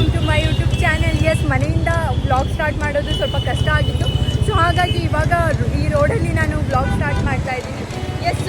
Welcome to my YouTube channel. Yes, ಮನೆಯಿಂದ vlog start ಮಾಡೋದು ಸ್ವಲ್ಪ ಕಷ್ಟ ಆಗಿತ್ತು. ಸೊ ಹಾಗಾಗಿ ಇವಾಗ ಈ ರೋಡಲ್ಲಿ ನಾನು ವ್ಲಾಗ್ ಸ್ಟಾರ್ಟ್ ಮಾಡ್ತಾ ಇದ್ದೀನಿ. Yes,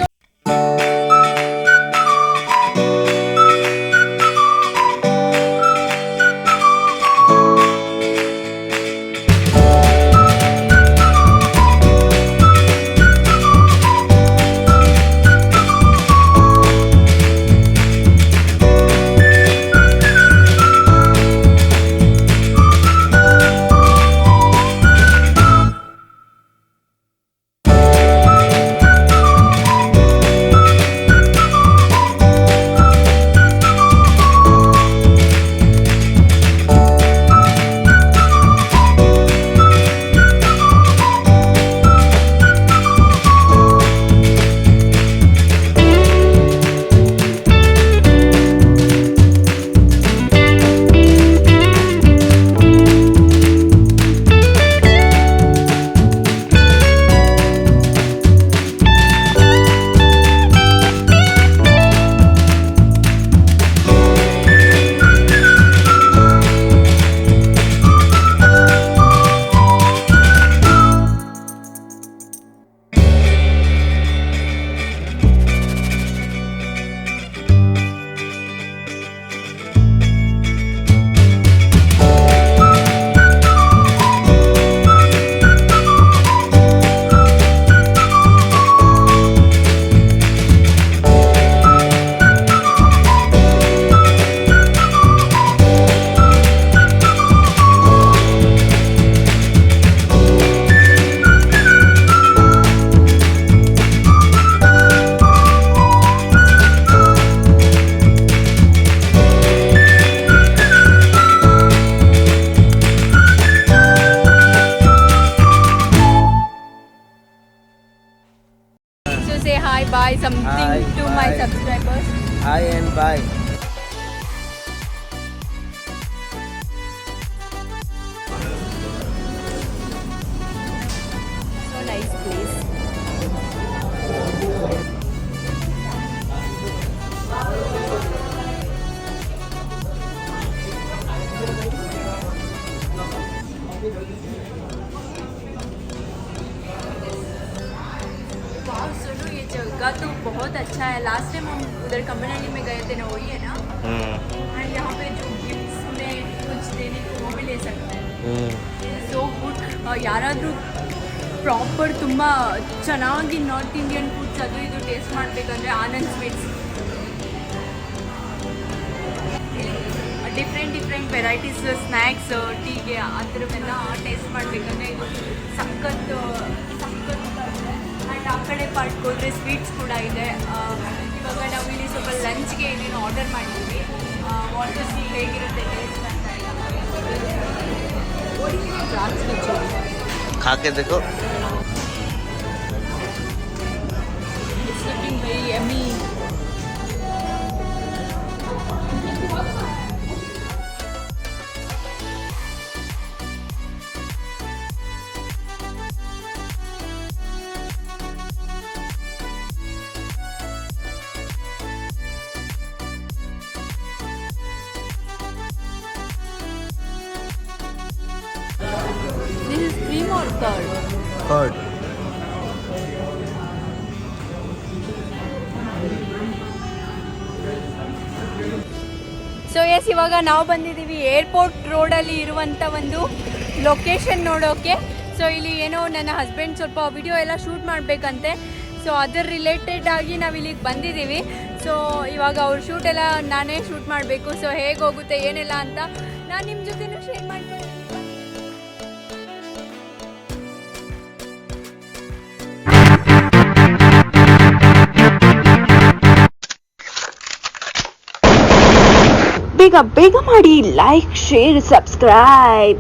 say hi, bye, something hi, to bye. my subscribers. Hi and bye. So nice place. वाह, सुनो ये जगह तो बहुत अच्छा है. लास्ट टाइम हम उधर कम्युनिटी में गए थे ना, वही है ना. एंड यहाँ पे जो गिफ्ट्स में कुछ देने को वो भी ले सकते हैं. So good. ಯಾರಾದರೂ ಪ್ರಾಪರ್ ತುಂಬ ಚೆನ್ನಾಗಿ ನಾರ್ತ್ ಇಂಡಿಯನ್ ಫುಡ್ಸ್ ಅದು ಇದು ಟೇಸ್ಟ್ ಮಾಡಬೇಕಂದ್ರೆ Anand sweets different varieties snacks ಟೀಗೆ ಆ ಥರವೆಲ್ಲ ಟೇಸ್ಟ್ ಮಾಡಬೇಕಂದ್ರೆ ಇದು ಸಖತ್. ಆ್ಯಂಡ್ ಆ ಕಡೆ ಪಾರ್ಟ್ಗೆ ಹೋದರೆ ಸ್ವೀಟ್ಸ್ ಕೂಡ ಇದೆ. ಇವಾಗ ನಾವು ಇಲ್ಲಿ ಸ್ವಲ್ಪ ಲಂಚ್ಗೆ ಏನೇನು ಆರ್ಡರ್ ಮಾಡಿದ್ವಿ. ವಾಟರ್ ಸಿ ಹೇಗಿರುತ್ತೆ ಟೇಸ್ಟ್ ಅಂತ खा के देखो. It's looking very yummy. This is cream or curd? Curd. So yes, ಇವಾಗ ನಾವು ಬಂದಿದ್ದೀವಿ ಏರ್ಪೋರ್ಟ್ ರೋಡಲ್ಲಿ ಇರುವಂಥ ಒಂದು ಲೊಕೇಶನ್ ನೋಡೋಕ್ಕೆ. ಸೊ ಇಲ್ಲಿ ಏನೋ ನನ್ನ ಹಸ್ಬೆಂಡ್ ಸ್ವಲ್ಪ ವಿಡಿಯೋ ಎಲ್ಲ ಶೂಟ್ ಮಾಡಬೇಕಂತೆ. ಸೊ ಅದರ ರಿಲೇಟೆಡ್ ಆಗಿ ನಾವು ಇಲ್ಲಿಗೆ ಬಂದಿದ್ದೀವಿ. ಸೊ ಇವಾಗ ಅವ್ರ ಶೂಟ್ ಎಲ್ಲ ನಾನೇ ಶೂಟ್ ಮಾಡಬೇಕು. ಸೊ ಹೇಗೆ ಹೋಗುತ್ತೆ ಏನೆಲ್ಲ ಅಂತ ನಾನು ನಿಮ್ಮ ಜೊತೆನೂ ಶೇರ್ ಮಾಡ್ತೀನಿ. ಬೇಗ ಮಾಡಿ ಲೈಕ್ ಶೇರ್ ಸಬ್ಸ್ಕ್ರೈಬ್.